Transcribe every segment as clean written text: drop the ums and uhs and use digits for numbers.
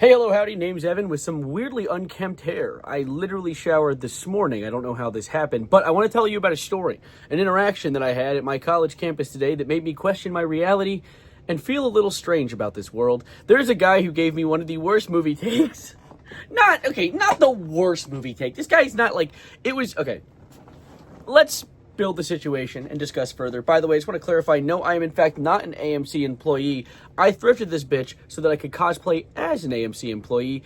Hey, hello, howdy, name's Evan with some weirdly unkempt hair. I literally showered this morning. I don't know how this happened, but I want to tell you about a story, an interaction that I had at my college campus today that made me question my reality and feel a little strange about this world. There's a guy who gave me one of the worst movie takes. Not the worst movie take. This guy's not like, okay. Let's build the situation and discuss further. By the way, I just want to clarify, no, I am in fact not an AMC employee. I thrifted this bitch so that I could cosplay as an AMC employee.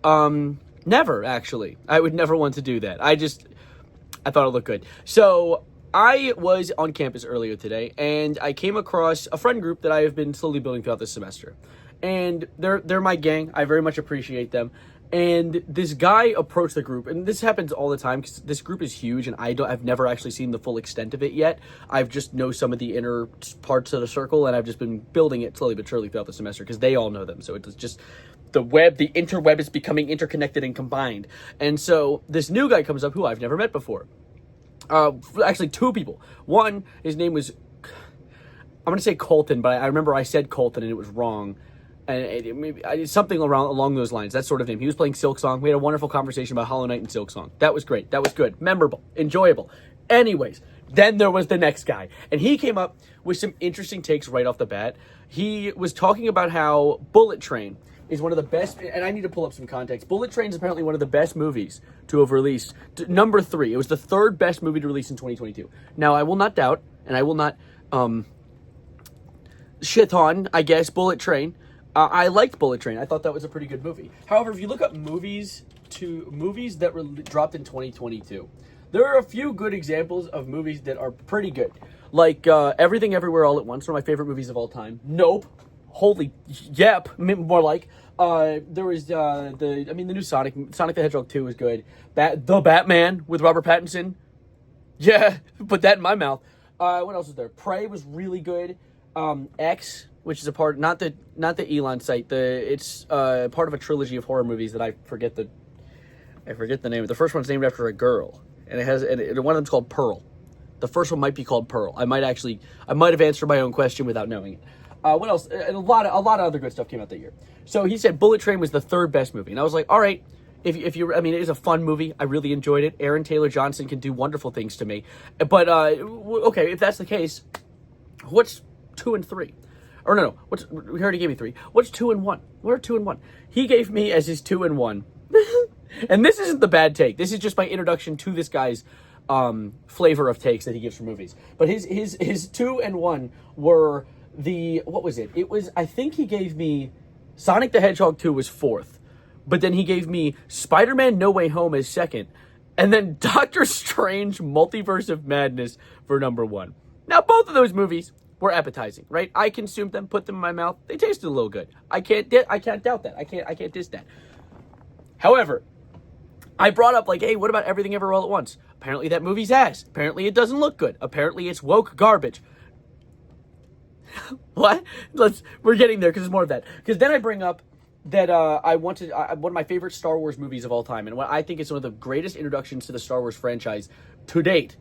Never, actually. I would never want to do that. I thought it looked good. So, I was on campus earlier today, and I came across a friend group that I have been slowly building throughout this semester. And they're my gang. I very much appreciate them. And this guy approached the group, and this happens all the time because this group is huge, and I've never actually seen the full extent of it yet. I've just know some of the inner parts of the circle, and I've just been building it slowly but surely throughout the semester because they all know them. So it's just the interweb is becoming interconnected and combined. And so this new guy comes up who I've never met before. Actually, two people. One, his name was, I'm going to say Colton, but I remember I said Colton and it was wrong. And something along those lines, that sort of name. He was playing Silksong. We had a wonderful conversation about Hollow Knight and Silksong. That was great. That was good. Memorable. Enjoyable. Anyways, then there was the next guy. And he came up with some interesting takes right off the bat. He was talking about how Bullet Train is one of the best, and I need to pull up some context. Bullet Train is apparently one of the best movies to have released. Number 3. It was the third best movie to release in 2022. Now, I will not doubt, and I will not shit on, I guess, Bullet Train. I liked Bullet Train. I thought that was a pretty good movie. However, if you look up movies that were dropped in 2022, there are a few good examples of movies that are pretty good. Like Everything Everywhere All at Once, one of my favorite movies of all time. Nope. Holy yep. More like. There was the new Sonic the Hedgehog 2 was good. The Batman with Robert Pattinson. Yeah, put that in my mouth. What else was there? Prey was really good. X, which is a part, not the Elon site. It's part of a trilogy of horror movies that I forget the name. The first one's named after a girl, and one of them's called Pearl. The first one might be called Pearl. I might have answered my own question without knowing it. What else? A lot of other good stuff came out that year. So he said Bullet Train was the third best movie, and I was like, all right. If you, it is a fun movie. I really enjoyed it. Aaron Taylor Johnson can do wonderful things to me. But okay, if that's the case, what's 2 and 3? Or no, he already gave me 3. What's 2 and 1? What are 2 and 1? He gave me as his 2 and 1. And this isn't the bad take. This is just my introduction to this guy's flavor of takes that he gives for movies. But his 2 and 1 were what was it? It was, I think he gave me Sonic the Hedgehog 2 was 4th. But then he gave me Spider-Man No Way Home as 2nd. And then Doctor Strange Multiverse of Madness for number 1. Now, both of those movies were appetizing, right? I consumed them, put them in my mouth. They tasted a little good. I can't doubt that. I can't diss that. However, I brought up hey, what about Everything Ever All at Once? Apparently that movie's ass. Apparently it doesn't look good. Apparently it's woke garbage. What? We're getting there because there's more of that. Because then I bring up that one of my favorite Star Wars movies of all time, and what I think is one of the greatest introductions to the Star Wars franchise to date,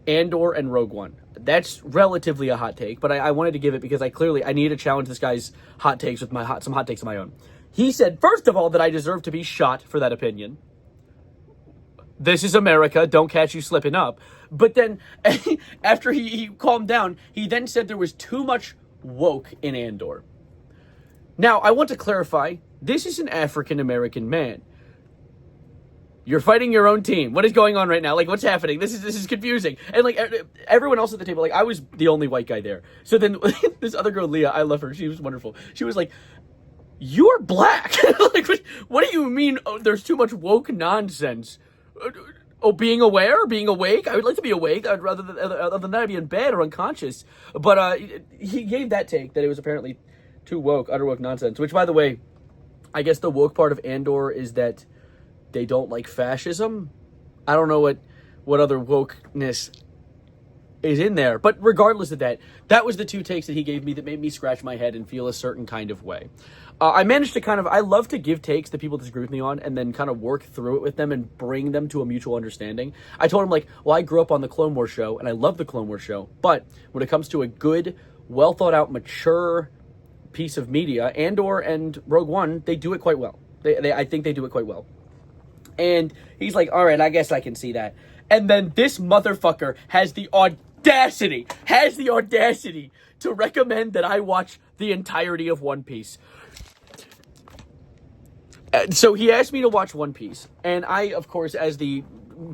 Andor and Rogue One. That's relatively a hot take, but I wanted to give it because I needed to challenge this guy's hot takes with some hot takes of my own. He said, first of all, that I deserve to be shot for that opinion. This is America, don't catch you slipping up. But then, after he calmed down, he then said there was too much woke in Andor. Now, I want to clarify, this is an African-American man. You're fighting your own team. What is going on right now? What's happening? This is confusing. And everyone else at the table, I was the only white guy there. So then this other girl, Leah, I love her. She was wonderful. She was like, "You're black." What do you mean? Oh, there's too much woke nonsense. Oh, being aware, being awake. I would like to be awake. I'd rather other than that, I'd be in bed or unconscious. But he gave that take that it was apparently too woke, utter woke nonsense. Which, by the way, I guess the woke part of Andor is that they don't like fascism. I don't know what other wokeness is in there. But regardless of that, that was the 2 takes that he gave me that made me scratch my head and feel a certain kind of way. I managed to I love to give takes that people disagree with me on and then kind of work through it with them and bring them to a mutual understanding. I told him I grew up on the Clone Wars show and I love the Clone Wars show. But when it comes to a good, well thought out, mature piece of media, and Rogue One, they do it quite well. I think they do it quite well. And he's like, all right, I guess I can see that. And then this motherfucker has the audacity to recommend that I watch the entirety of One Piece. So he asked me to watch One Piece, and I, of course, as the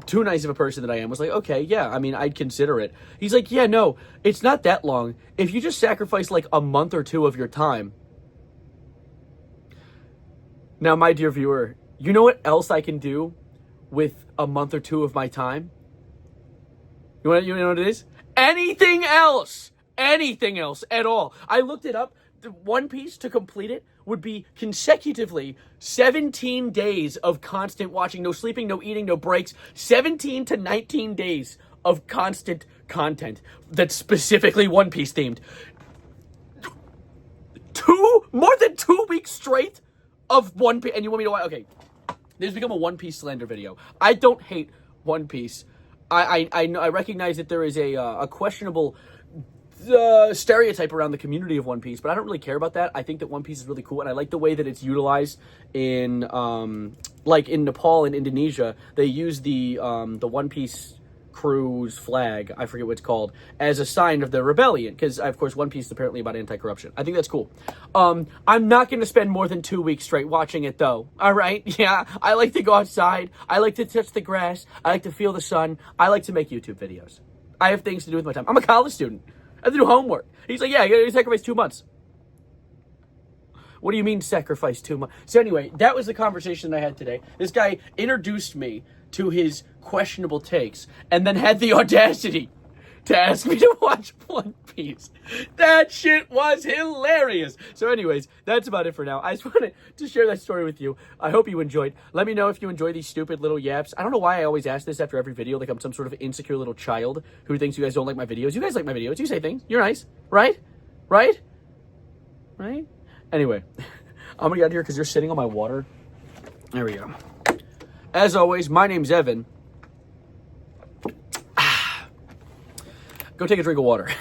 too nice of a person that I am, was like, okay, yeah, I mean, I'd consider it. He's like, yeah, no, it's not that long. If you just sacrifice like a month or two of your time. Now, my dear viewer, you know what else I can do with a month or two of my time? You know what it is? Anything else at all. I looked it up. The One Piece, to complete it, would be consecutively 17 days of constant watching, no sleeping, no eating, no breaks, 17 to 19 days of constant content that's specifically One Piece themed. More than 2 weeks straight of One Piece, and you want me to watch? Okay, this has become a One Piece slander video. I don't hate One Piece. I recognize that there is a questionable stereotype around the community of One Piece, but I don't really care about that. I think that One Piece is really cool, and I like the way that it's utilized in like in Nepal and Indonesia. They use the One Piece crew's flag, I forget what it's called, as a sign of the rebellion, because of course One Piece is apparently about anti-corruption. I think that's cool. I'm not going to spend more than 2 weeks straight watching it though. All right, yeah, I like to go outside, I like to touch the grass, I like to feel the sun, I like to make YouTube videos. I have things to do with my time. I'm a college student. I have to do homework. He's like, yeah, you gotta sacrifice 2 months. What do you mean sacrifice 2 months? So anyway, that was the conversation that I had today. This guy introduced me to his questionable takes and then had the audacity to ask me to watch One Piece. That shit was hilarious. So anyways, that's about it for now. I just wanted to share that story with you. I hope you enjoyed. Let me know if you enjoy these stupid little yaps. I don't know why I always ask this after every video, like I'm some sort of insecure little child who thinks you guys don't like my videos. You guys like my videos. You say things. You're nice. Right? Right? Right? Anyway, I'm gonna get out of here because you're sitting on my water. There we go. As always, my name's Evan. Go take a drink of water.